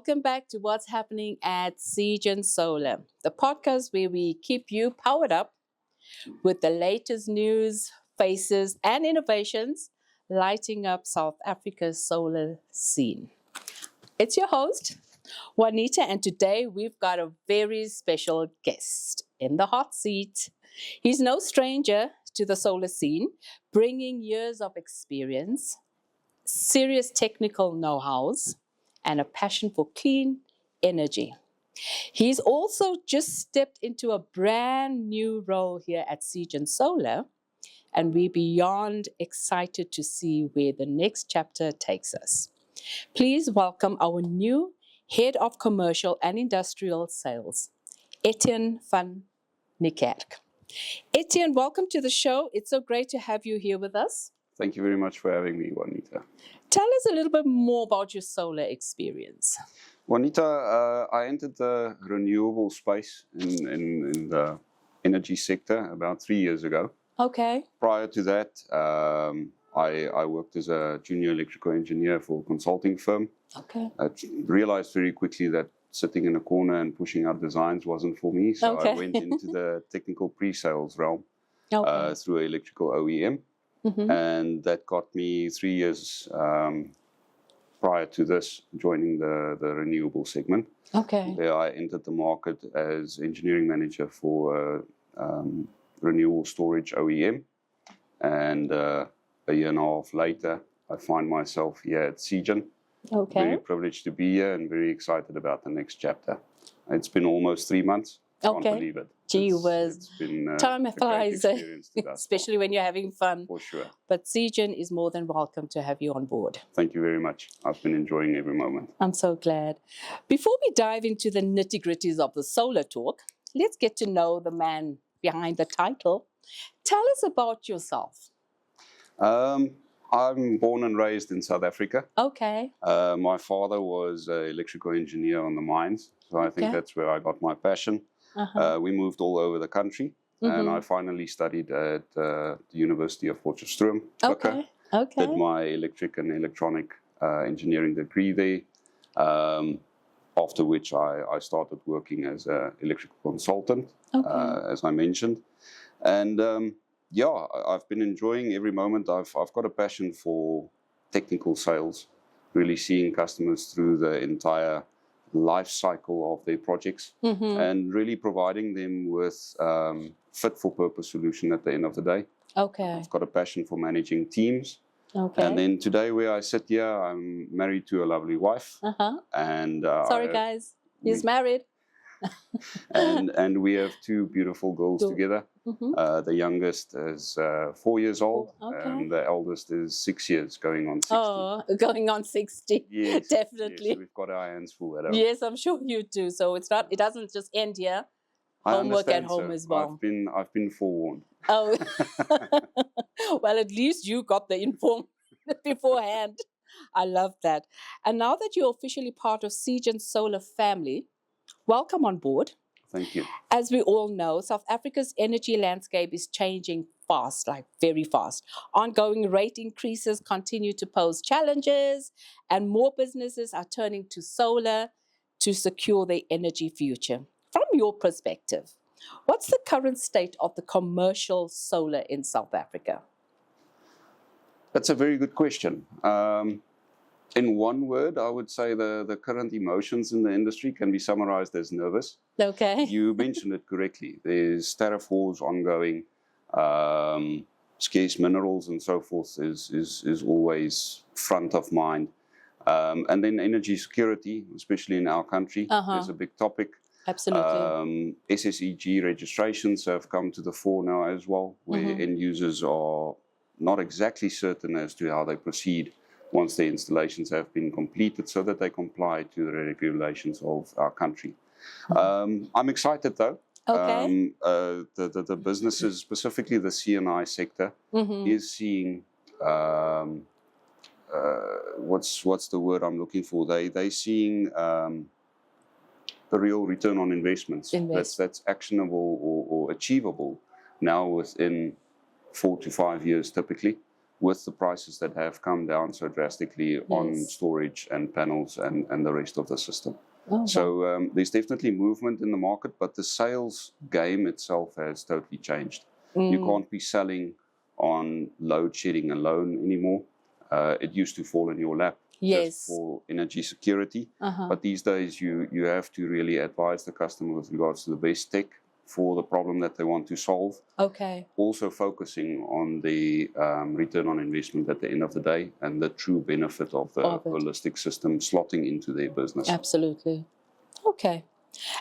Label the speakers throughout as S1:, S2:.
S1: welcome back to What's Happening at Ettienne Solar, the podcast where we keep you powered up with the latest news, faces, and innovations lighting up South Africa's solar scene. It's your host, Juanita, and today we've got a very special guest in the hot seat. He's no stranger to the solar scene, bringing years of experience, serious technical know-hows, and a passion for clean energy. He's also just stepped into a brand new role here at Ettienne Solar, and we're beyond excited to see where the next chapter takes us. Please welcome our new Head of Commercial and Industrial Sales, Ettienne van Niekerk. Ettienne, welcome to the show. It's so great to have you here with us.
S2: Thank you very much for having me, Juanita.
S1: Tell us a little bit more about your solar experience.
S2: Juanita, I entered the renewable space in the energy sector about 3 years ago.
S1: Okay.
S2: Prior to that, I worked as a junior electrical engineer for a consulting firm.
S1: Okay.
S2: I realized very quickly that sitting in a corner and pushing out designs wasn't for me, so I went into the technical pre-sales realm through an electrical OEM. Mm-hmm. And that got me 3 years prior to this, joining the renewable segment.
S1: Okay.
S2: There I entered the market as engineering manager for renewable storage OEM. And a year and a half later, I find myself here at Ettienne.
S1: Okay.
S2: Very privileged to be here and very excited about the next chapter. It's been almost 3 months. Can't believe it.
S1: Gee whiz.
S2: It's been
S1: time flies, especially when you're having fun.
S2: For sure.
S1: But Ettienne is more than welcome to have you on board.
S2: Thank you very much. I've been enjoying every moment.
S1: I'm so glad. Before we dive into the nitty-gritties of the solar talk, let's get to know the man behind the title. Tell us about yourself.
S2: I'm born and raised in South Africa.
S1: Okay.
S2: My father was an electrical engineer on the mines, so I think that's where I got my passion. We moved all over the country, and I finally studied at the University of Potchefstroom.
S1: Okay.
S2: Did my electric and electronic engineering degree there, after which I started working as an electrical consultant, as I mentioned. And I've been enjoying every moment. I've got a passion for technical sales, really seeing customers through the entire life cycle of their projects and really providing them with fit for purpose solution at the end of the day.
S1: Okay.
S2: I've got a passion for managing teams.
S1: Okay.
S2: And then today where I sit here, I'm married to a lovely wife. And
S1: sorry guys, he's married.
S2: and we have 2 beautiful girls together. The youngest is 4 years old, and the eldest is 6 years, going on 60.
S1: Oh, going on 60.
S2: Yes,
S1: definitely.
S2: Yes, we've got our hands full at home.
S1: Yes, I'm sure you do. So it doesn't just end here. Homework at home as well.
S2: I've been forewarned.
S1: Oh, well, at least you got the info beforehand. I love that. And now that you're officially part of Ettienne Solar family, welcome on board.
S2: Thank you.
S1: As we all know, South Africa's energy landscape is changing fast, like very fast. Ongoing rate increases continue to pose challenges, and more businesses are turning to solar to secure their energy future. From your perspective, what's the current state of the commercial solar in South Africa?
S2: That's a very good question. In one word, I would say the current emotions in the industry can be summarized as nervous.
S1: Okay.
S2: You mentioned it correctly. There's tariff wars ongoing. Scarce minerals and so forth is always front of mind. And then energy security, especially in our country, is a big topic.
S1: Absolutely.
S2: SSEG registrations have come to the fore now as well, where end users are not exactly certain as to how they proceed once the installations have been completed, so that they comply to the regulations of our country. I'm excited though.
S1: Okay.
S2: The businesses, specifically the C&I sector, is seeing what's the word I'm looking for? They seeing the real return on investments that's actionable or achievable now within 4 to 5 years typically, with the prices that have come down so drastically on storage and panels and the rest of the system. So there's definitely movement in the market, but the sales game itself has totally changed. You can't be selling on load shedding alone anymore. It used to fall in your lap just for energy security. But these days you have to really advise the customer with regards to the best tech for the problem that they want to solve. Also focusing on the return on investment at the end of the day and the true benefit of the holistic system slotting into their business.
S1: Absolutely. Okay.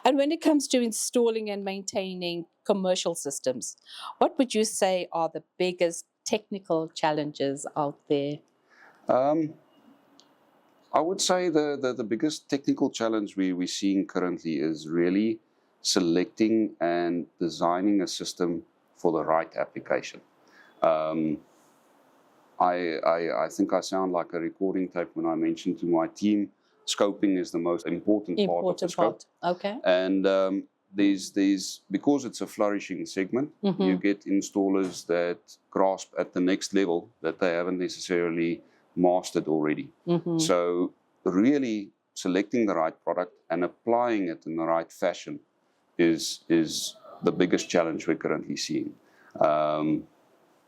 S1: And when it comes to installing and maintaining commercial systems, what would you say are the biggest technical challenges out there?
S2: I would say the biggest technical challenge we're seeing currently is really selecting and designing a system for the right application. I think I sound like a recording tape when I mention to my team, scoping is the most important part of the scope. And there's because it's a flourishing segment, you get installers that grasp at the next level that they haven't necessarily mastered already. So really selecting the right product and applying it in the right fashion is the biggest challenge we're currently seeing.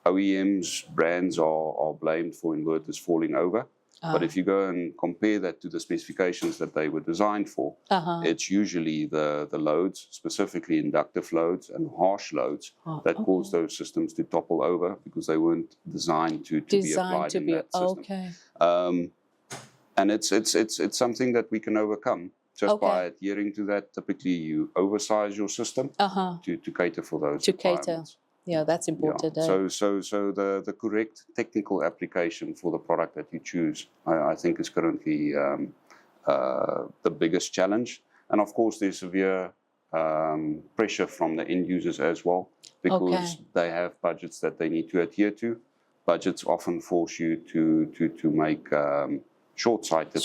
S2: OEMs, brands are blamed for inverters falling over. But if you go and compare that to the specifications that they were designed for, it's usually the loads, specifically inductive loads and harsh loads, that cause those systems to topple over because they weren't designed to be applied in that system. And it's something that we can overcome just by adhering to that. Typically, you oversize your system to cater for those requirements.
S1: Yeah, that's important.
S2: So the correct technical application for the product that you choose, I think, is currently the biggest challenge. And of course, there's severe pressure from the end users as well, because they have budgets that they need to adhere to. Budgets often force you to make short-sighted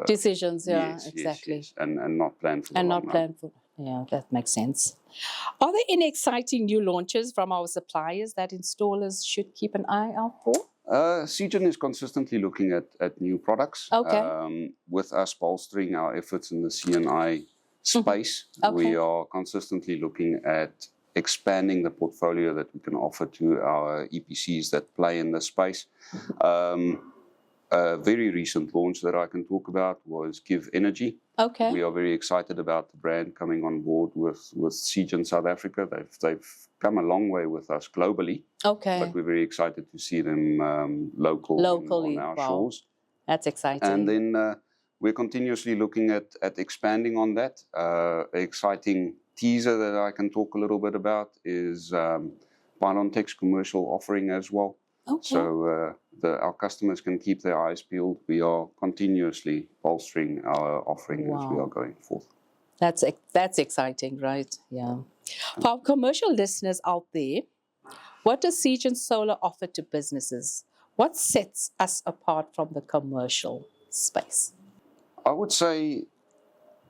S1: decisions. Exactly.
S2: And not plan for the long run.
S1: Yeah, that makes sense. Are there any exciting new launches from our suppliers that installers should keep an eye out for?
S2: Seagen is consistently looking at new products. With us bolstering our efforts in the C&I space, we are consistently looking at expanding the portfolio that we can offer to our EPCs that play in this space. A very recent launch that I can talk about was Give Energy. We are very excited about the brand coming on board with Seagen South Africa. They've come a long way with us globally, but we're very excited to see them locally on our shores.
S1: That's exciting.
S2: And then we're continuously looking at expanding on that. Exciting teaser that I can talk a little bit about is Pylon-Tech's commercial offering as well. So our customers can keep their eyes peeled. We are continuously bolstering our offering as we are going forth.
S1: That's exciting, right? Yeah. For our commercial listeners out there, what does Seagen Solar offer to businesses? What sets us apart from the commercial space?
S2: I would say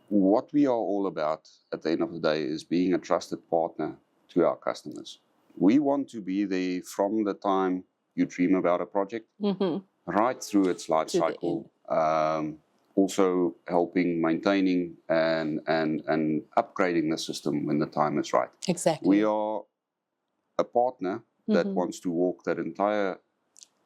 S2: what we are all about at the end of the day is being a trusted partner to our customers. We want to be there from the time you dream about a project, right through its life cycle. Also helping maintaining and upgrading the system when the time is right.
S1: Exactly.
S2: We are a partner that wants to walk that entire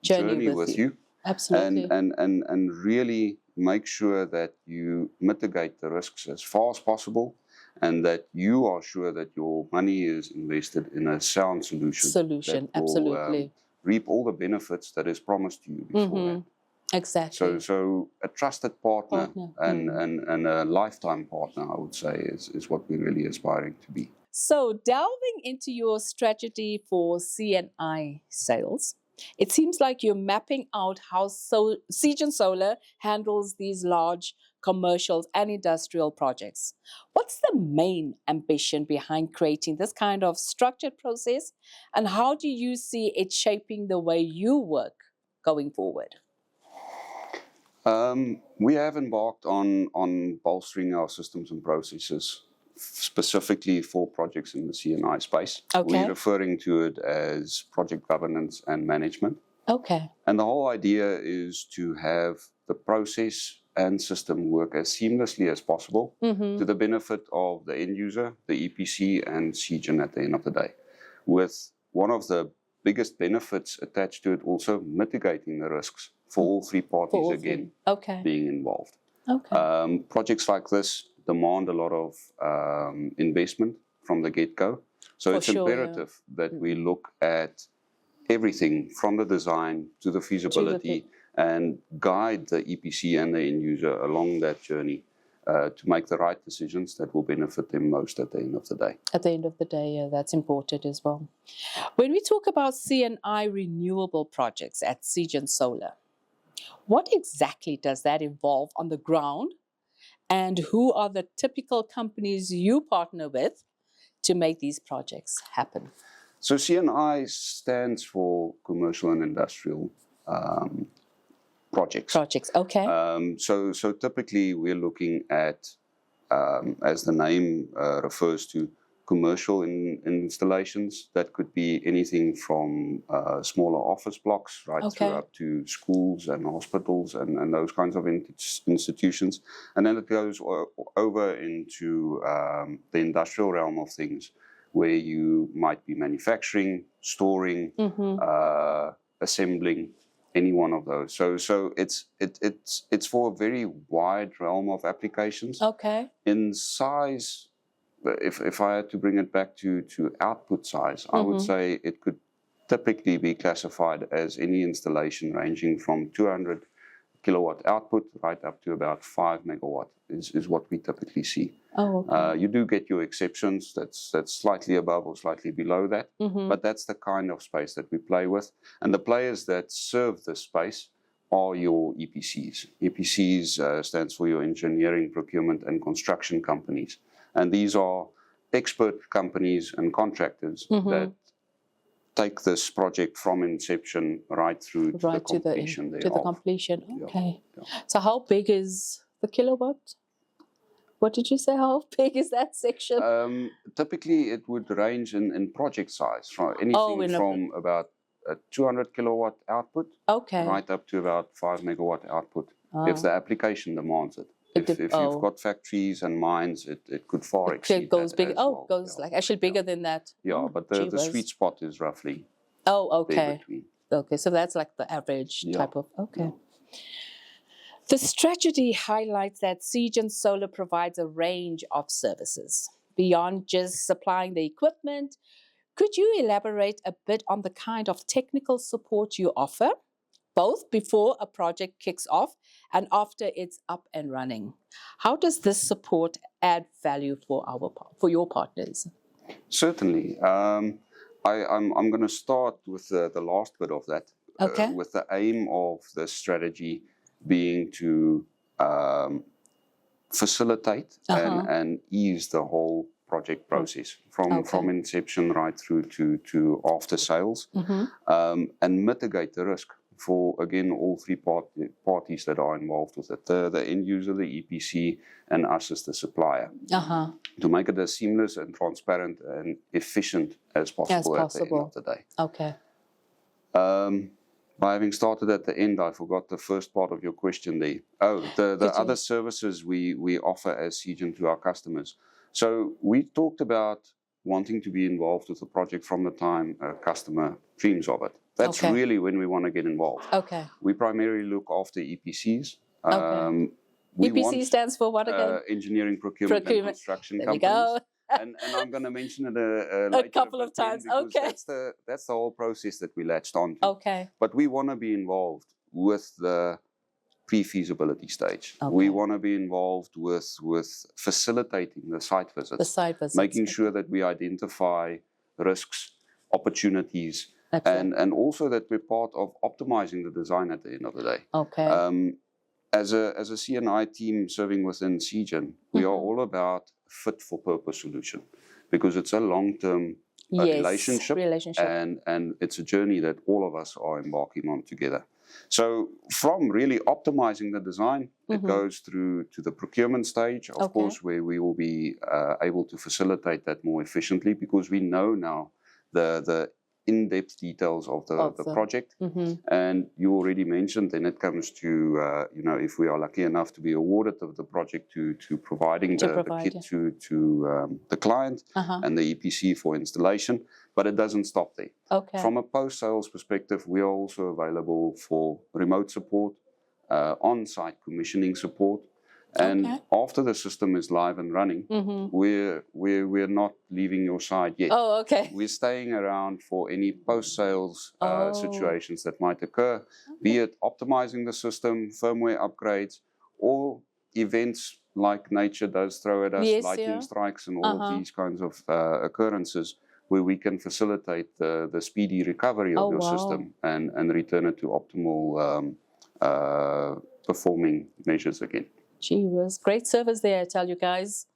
S2: journey with you.
S1: Absolutely.
S2: And really make sure that you mitigate the risks as far as possible, and that you are sure that your money is invested in a sound solution.
S1: Absolutely.
S2: Reap all the benefits that is promised to you beforehand.
S1: Exactly.
S2: So a trusted partner and a lifetime partner, I would say, is what we're really aspiring to be.
S1: So delving into your strategy for C&I sales, it seems like you're mapping out how Seagen Solar handles these large commercial and industrial projects. What's the main ambition behind creating this kind of structured process, and how do you see it shaping the way you work going forward?
S2: We have embarked on bolstering our systems and processes specifically for projects in the C&I space.
S1: Okay.
S2: We're referring to it as project governance and management.
S1: Okay.
S2: And the whole idea is to have the process and system work as seamlessly as possible to the benefit of the end user, the EPC, and CGEN at the end of the day. With one of the biggest benefits attached to it also mitigating the risks for all three parties again being involved.
S1: Okay.
S2: Projects like this demand a lot of investment from the get-go. So it's imperative that we look at everything from the design to the feasibility and guide the EPC and the end user along that journey to make the right decisions that will benefit them most at the end of the day.
S1: At the end of the day, yeah, that's important as well. When we talk about C&I renewable projects at CGEN Solar, what exactly does that involve on the ground? And who are the typical companies you partner with to make these projects happen?
S2: So C&I stands for commercial and industrial projects.
S1: Okay.
S2: So typically we're looking at, as the name refers to, commercial installations. That could be anything from smaller office blocks right through up to schools and hospitals and those kinds of institutions. And then it goes over into the industrial realm of things, where you might be manufacturing, storing, assembling, any one of those. So it's for a very wide realm of applications.
S1: Okay.
S2: In size, if I had to bring it back to output size, I would say it could typically be classified as any installation ranging from 200 kilowatt output right up to about 5 megawatt is what we typically see.
S1: Oh, okay.
S2: You do get your exceptions that's slightly above or slightly below that, but that's the kind of space that we play with. And the players that serve this space are your EPCs. EPCs stands for your engineering, procurement, and construction companies. And these are expert companies and contractors that take this project from inception right through to the completion.
S1: To the completion. Okay. Yeah. So how big is the kilowatt? What did you say? How big is that section?
S2: Typically, it would range in project size from anything from about a 200 kilowatt output right up to about 5 megawatt output if the application demands it. If you've got factories and mines, it could far exceed
S1: goes
S2: that
S1: big.
S2: as well.
S1: Goes like actually bigger than that.
S2: Yeah, but the sweet spot is roughly there between.
S1: Okay, so that's like the average type of, The strategy highlights that CGEN Solar provides a range of services. Beyond just supplying the equipment, could you elaborate a bit on the kind of technical support you offer, both before a project kicks off and after it's up and running? How does this support add value for your partners?
S2: Certainly. I'm going to start with the last bit of that, with the aim of the strategy being to facilitate and ease the whole project process from inception right through to after sales, and mitigate the risk for, again, all three parties that are involved with it, the end user, the EPC, and us as the supplier, to make it as seamless and transparent and efficient as possible at the end of the day.
S1: Okay.
S2: By having started at the end, I forgot the first part of your question there. The other services we offer as CGEN to our customers. So we talked about wanting to be involved with the project from the time a customer dreams of it. That's really when we want to get involved. Okay. We primarily look after EPCs.
S1: EPC stands for what again?
S2: Engineering, procurement, and construction companies. There we go. And I'm going to mention it later
S1: a couple of times.
S2: That's the whole process that we latched on to. Okay. But we want to be involved with the pre-feasibility stage. We want to be involved with facilitating the site visits. Making sure that we identify risks, opportunities, and also that we're part of optimizing the design at the end of the day. Okay. As a C&I team serving within CGEN, we are all about fit-for-purpose solution, because it's a long-term relationship, and it's a journey that all of us are embarking on together. So from really optimizing the design, it goes through to the procurement stage, of course, where we will be able to facilitate that more efficiently because we know now the in-depth details of the project. And you already mentioned, then it comes to, if we are lucky enough to be awarded the project to providing the kit to the client and the EPC for installation, but it doesn't stop there. From a post-sales perspective, we are also available for remote support, on-site commissioning support. And after the system is live and running, we're not leaving your side yet. We're staying around for any post-sales situations that might occur, be it optimizing the system, firmware upgrades, or events like nature does throw at us, lightning strikes and all of these kinds of occurrences, where we can facilitate the speedy recovery of your system and return it to optimal performing measures again.
S1: Gee whiz, great service there, I tell you guys.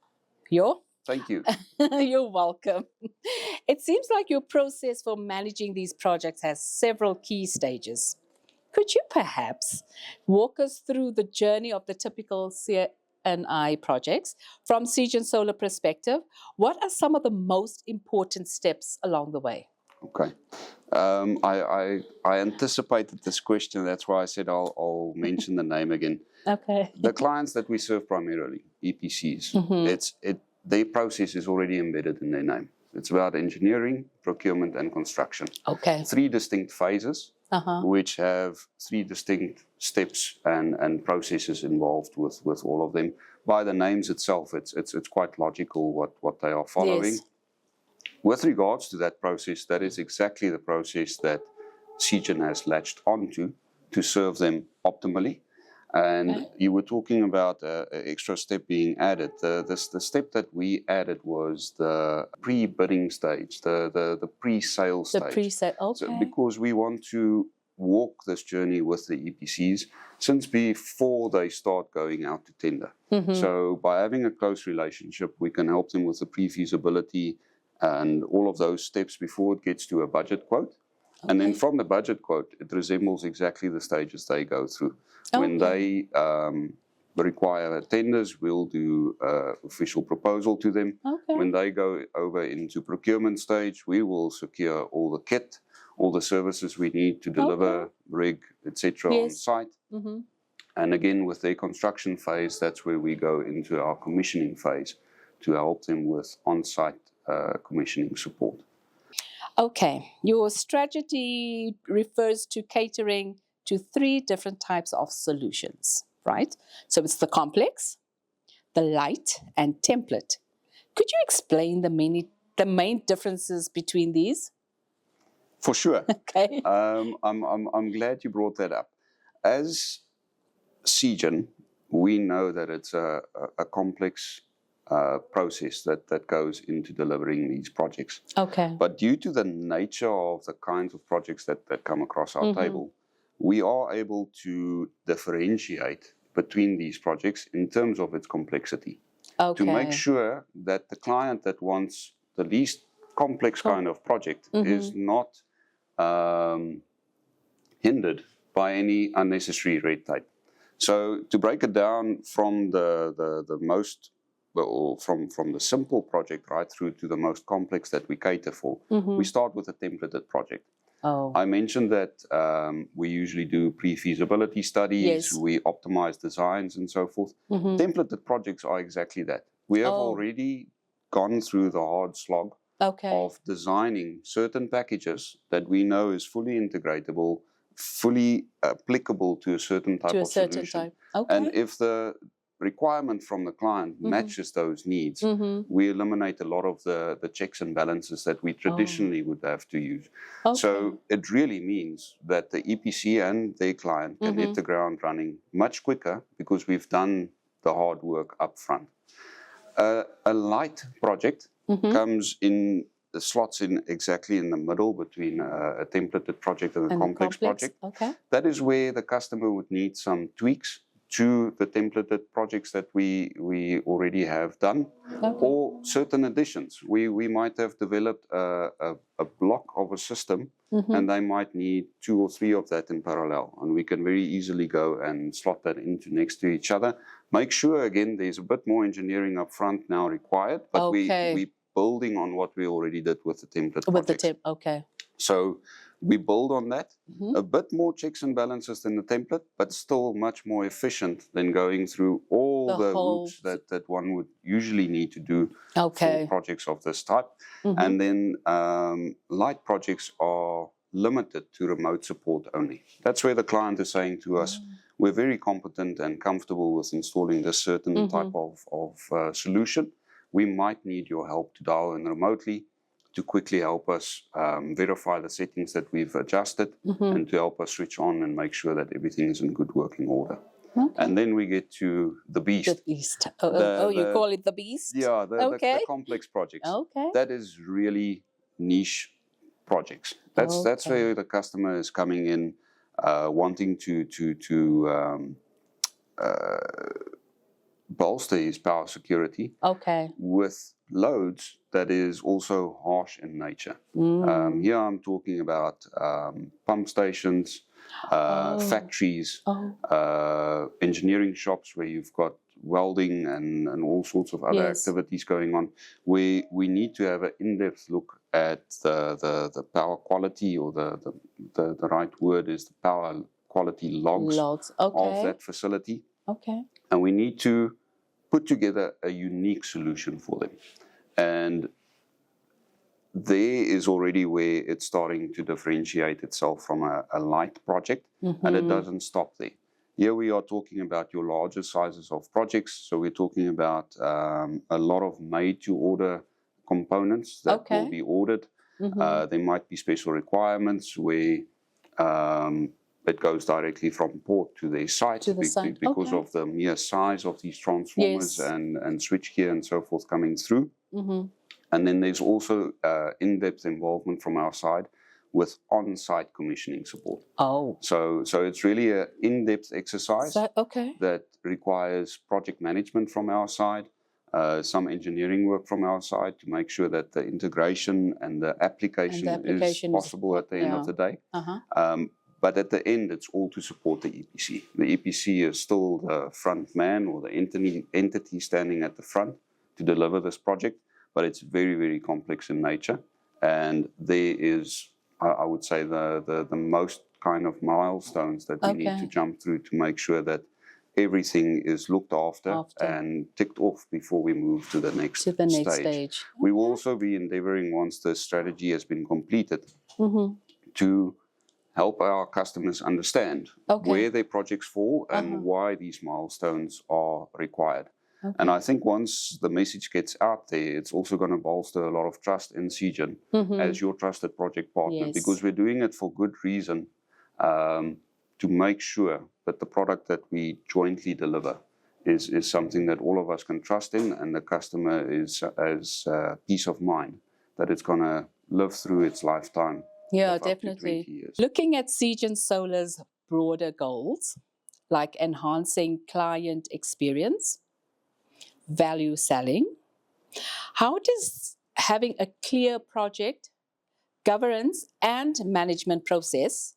S2: Thank you.
S1: You're welcome. It seems like your process for managing these projects has several key stages. Could you perhaps walk us through the journey of the typical S1-E3 projects from Siegen Solar perspective? What are some of the most important steps along the way?
S2: Okay. I anticipated this question. That's why I said I'll mention the name again. The clients that we serve primarily, EPCs, their process is already embedded in their name. It's about engineering, procurement, and construction. 3 distinct phases, which have 3 distinct steps and processes involved with all of them. By the names itself, it's quite logical what they are following. With regards to that process, that is exactly the process that Siegen has latched onto to serve them optimally. And you were talking about an extra step being added. The step that we added was the pre-bidding stage, the pre-sale stage.
S1: The pre-sale,
S2: So because we want to walk this journey with the EPCs since before they start going out to tender. So by having a close relationship, we can help them with the pre-feasibility and all of those steps before it gets to a budget quote. And then from the budget quote, it resembles exactly the stages they go through. When they require tenders, we'll do official proposal to them. When they go over into procurement stage, we will secure all the kit, all the services we need to deliver, rig, etc. on site. And again, with their construction phase, that's where we go into our commissioning phase to help them with on-site commissioning support.
S1: Your strategy refers to catering to 3 different types of solutions, right? So it's the complex, the light, and template. Could you explain the main differences between these?
S2: For sure. I'm glad you brought that up. As Siegen, we know that it's a complex process that goes into delivering these projects. But due to the nature of the kinds of projects that come across our table, we are able to differentiate between these projects in terms of its complexity. To make sure that the client that wants the least complex kind of project is not hindered by any unnecessary red tape. So to break it down from the most, or from the simple project right through to the most complex that we cater for, we start with a templated project. I mentioned that we usually do pre-feasibility studies, we optimize designs and so forth. Templated projects are exactly that. We have already gone through the hard slog of designing certain packages that we know is fully integratable, fully applicable to a certain type of solution. And if the requirement from the client matches those needs, we eliminate a lot of the checks and balances that we traditionally would have to use. So it really means that the EPC and their client can hit the ground running much quicker because we've done the hard work up front. A light project comes in, the slots in exactly in the middle between a templated project and a complex project. That is where the customer would need some tweaks to the templated projects that we already have done, or certain additions. We might have developed a block of a system, and they might need 2 or 3 of that in parallel, and we can very easily go and slot that into next to each other. Make sure, again, there's a bit more engineering up front now required, but we building on what we already did with the template projects. So we build on that. A bit more checks and balances than the template, but still much more efficient than going through all the hoops that one would usually need to do for projects of this type. And then light projects are limited to remote support only. That's where the client is saying to us, we're very competent and comfortable with installing this certain type of solution. We might need your help to dial in remotely to quickly help us verify the settings that we've adjusted and to help us switch on and make sure that everything is in good working order. And then we get to the beast.
S1: The beast. You call it the beast?
S2: Yeah, the complex projects. That is really niche projects. That's where the customer is coming in, wanting to bolster his power security with loads that is also harsh in nature. Here I'm talking about pump stations, factories, engineering shops where you've got welding and all sorts of other activities going on. We need to have an in-depth look at the power quality, or the right word is the power quality logs of that facility. And we need to put together a unique solution for them. And there is already where it's starting to differentiate itself from a light project, and it doesn't stop there. Here we are talking about your larger sizes of projects. So we're talking about a lot of made-to-order components that will be ordered. There might be special requirements where it goes directly from port to their site because of the mere size of these transformers and switchgear and so forth coming through. And then there's also in-depth involvement from our side with on-site commissioning support. So it's really an in-depth exercise that requires project management from our side, some engineering work from our side to make sure that the integration and the application is possible at the end of the day. But at the end, it's all to support the EPC. The EPC is still the front man, or the entity standing at the front to deliver this project, but it's very, very complex in nature. And there is, I would say, the most kind of milestones that we need to jump through to make sure that everything is looked after and ticked off before we move to the next stage. We will also be endeavoring, once the strategy has been completed, to help our customers understand where their projects fall and why these milestones are required. And I think once the message gets out there, it's also going to bolster a lot of trust in Seagen as your trusted project partner, because we're doing it for good reason, to make sure that the product that we jointly deliver is something that all of us can trust in, and the customer is as peace of mind that it's going to live through its lifetime.
S1: Yeah, definitely. Looking at Seagen Solar's broader goals, like enhancing client experience, value selling, how does having a clear project governance and management process,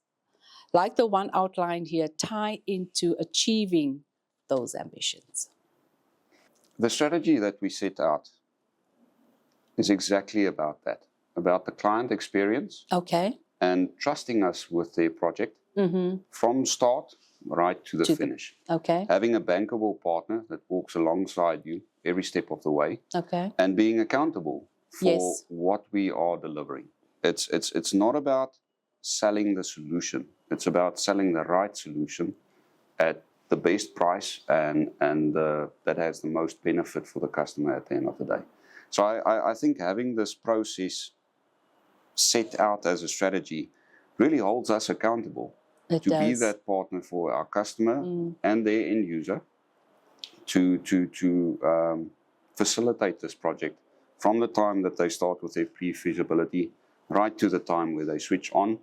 S1: like the one outlined here, tie into achieving those ambitions?
S2: The strategy that we set out is exactly about that, about the client experience and trusting us with their project from start right to the finish. Having a bankable partner that walks alongside you every step of the way, and being accountable for what we are delivering. It's not about selling the solution. It's about selling the right solution at the best price and that has the most benefit for the customer at the end of the day. So I think having this process set out as a strategy really holds us accountable to be that partner for our customer and their end user to facilitate this project from the time that they start with their pre-feasibility right to the time where they switch on.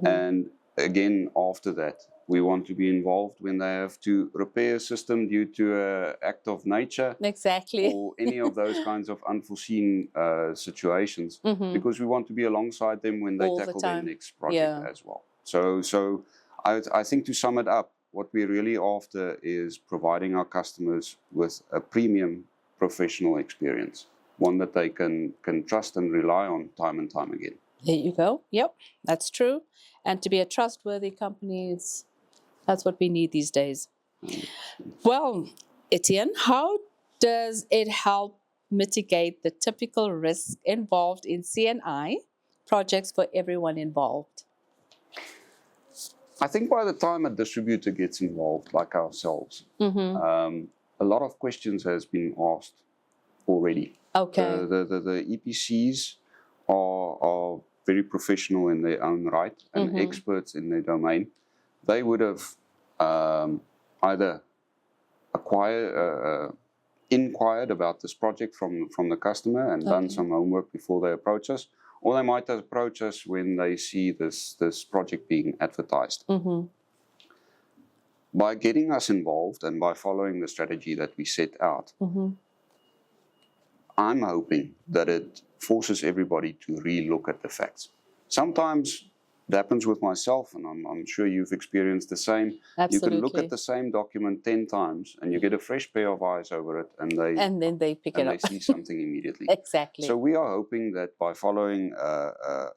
S2: And again, after that, We want to be involved when they have to repair a system due to an act of nature.
S1: Exactly.
S2: Or any of those kinds of unforeseen situations, because we want to be alongside them when they
S1: All the
S2: tackle their
S1: time.
S2: next project as well. So I think to sum it up, what we're really after is providing our customers with a premium professional experience, one that they can trust and rely on time and time again.
S1: There you go. Yep, that's true. And to be a trustworthy company, that's what we need these days. Well, Ettienne, how does it help mitigate the typical risk involved in C&I projects for everyone involved?
S2: I think by the time a distributor gets involved, like ourselves, a lot of questions has been asked already.
S1: Okay.
S2: The EPCs are very professional in their own right and experts in their domain. They would have either inquired about this project from the customer and done some homework before they approach us, or they might approach us when they see this project being advertised. By getting us involved and by following the strategy that we set out, I'm hoping that it forces everybody to re-look at the facts. Sometimes it happens with myself, and I'm sure you've experienced the same.
S1: Absolutely.
S2: You can look at the same document 10 times and you get a fresh pair of eyes over it, and
S1: then they pick it up.
S2: They see something immediately.
S1: Exactly.
S2: So we are hoping that by following a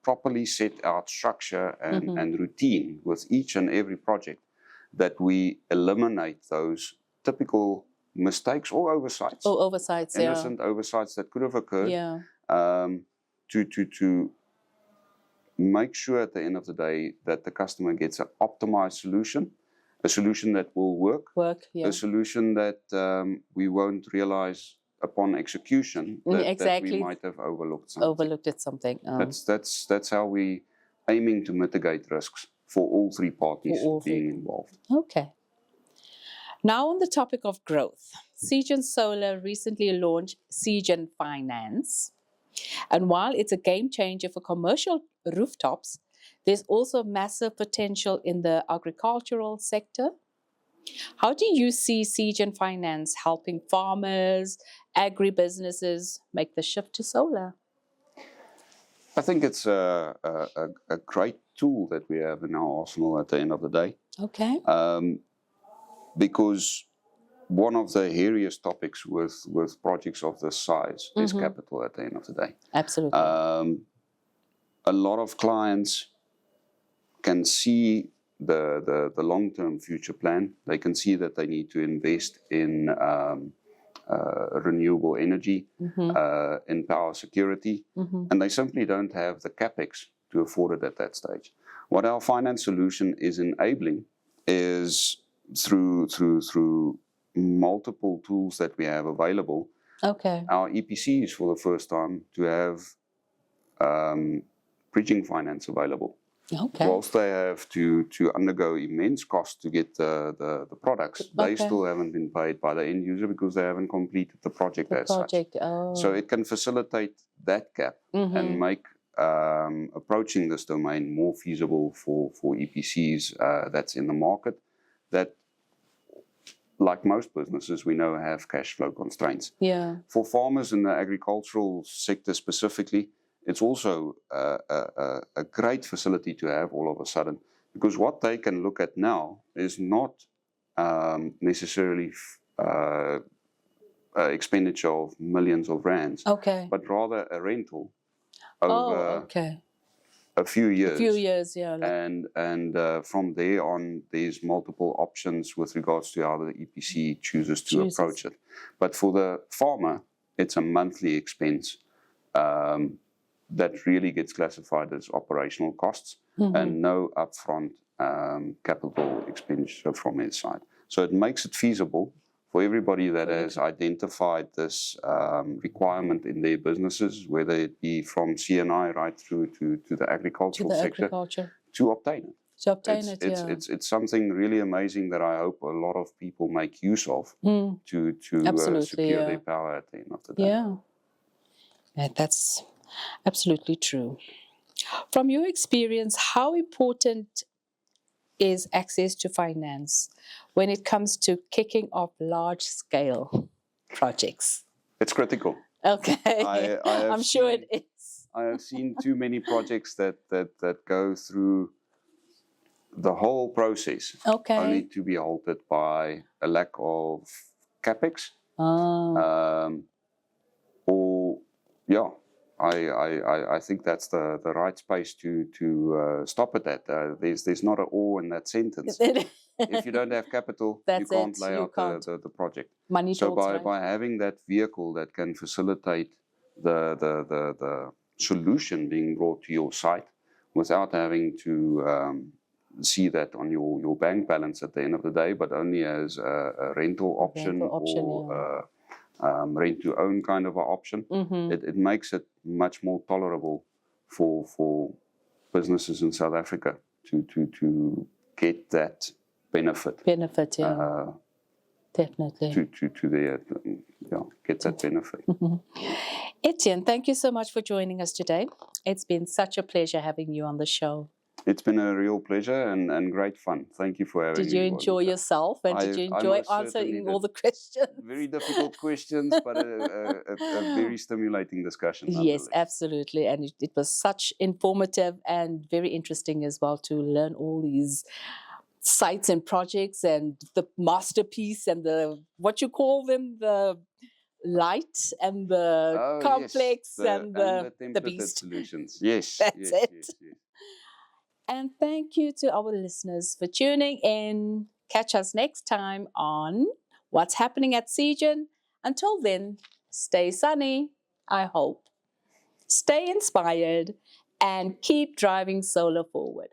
S2: properly set out structure and routine with each and every project, that we eliminate those typical mistakes or oversights. Innocent oversights that could have occurred. To make sure at the end of the day that the customer gets an optimized solution, a solution that will work, a solution that we won't realize upon execution that we might have overlooked something. That's how we aiming to mitigate risks for all three parties being involved.
S1: Okay. Now on the topic of growth, Seagen Solar recently launched Seagen Finance. And while it's a game changer for commercial rooftops, there's also massive potential in the agricultural sector. How do you see Seagen Finance helping farmers, agribusinesses make the shift to solar?
S2: I think it's a great tool that we have in our arsenal at the end of the day.
S1: Okay.
S2: Because one of the hairiest topics with projects of this size is capital at the end of the day.
S1: Absolutely.
S2: A lot of clients can see the long-term future plan. They can see that they need to invest in renewable energy, in power security, and they simply don't have the capex to afford it at that stage. What our finance solution is enabling is through multiple tools that we have available.
S1: Okay.
S2: Our EPCs for the first time to have bridging finance available.
S1: Okay.
S2: Whilst they have to undergo immense costs to get the products, they still haven't been paid by the end user because they haven't completed the project as such. So it can facilitate that gap and make approaching this domain more feasible for EPCs that's in the market that, like most businesses, we know have cash flow constraints.
S1: Yeah. For
S2: farmers in the agricultural sector specifically, it's also a great facility to have all of a sudden, because what they can look at now is not necessarily expenditure of millions of rands, but rather a rental over a few years. And from there on, there's multiple options with regards to how the EPC chooses to approach it. But for the farmer, it's a monthly expense that really gets classified as operational costs and no upfront capital expenditure from his side. So it makes it feasible for everybody that has identified this requirement in their businesses, whether it be from C&I right through to the agricultural sector, to obtain it. It's something really amazing that I hope a lot of people make use of to secure their power at the end of the day.
S1: Yeah, that's absolutely true. From your experience, how important is access to finance when it comes to kicking off large-scale projects?
S2: It's critical.
S1: Okay,
S2: I'm
S1: sure it is.
S2: I have seen too many projects that go through the whole process, only to be halted by a lack of capex. I think that's the right space to stop it at. There's not an or in that sentence. If you don't have capital, you can't lay out the project.
S1: Money
S2: so
S1: talks, right?
S2: by having that vehicle that can facilitate the solution being brought to your site without having to see that on your bank balance at the end of the day, but only as a rental option or rent to own kind of an option, it makes it much more tolerable for businesses in South Africa to get that benefit.
S1: Definitely.
S2: Get that benefit.
S1: Ettienne, thank you so much for joining us today. It's been such a pleasure having you on the show.
S2: It's been a real pleasure and great fun. Thank you for having me.
S1: Did you enjoy yourself, and did you enjoy answering all the questions?
S2: Very difficult questions, but a very stimulating discussion.
S1: Yes, absolutely. And it was such informative and very interesting as well to learn all these sites and projects and the masterpiece and the, what you call them, the light and the complex, yes, and the beast.
S2: Solutions. Yes.
S1: That's it. Yes. And thank you to our listeners for tuning in. Catch us next time on What's Happening at Seagen. Until then, stay sunny, I hope. Stay inspired and keep driving solar forward.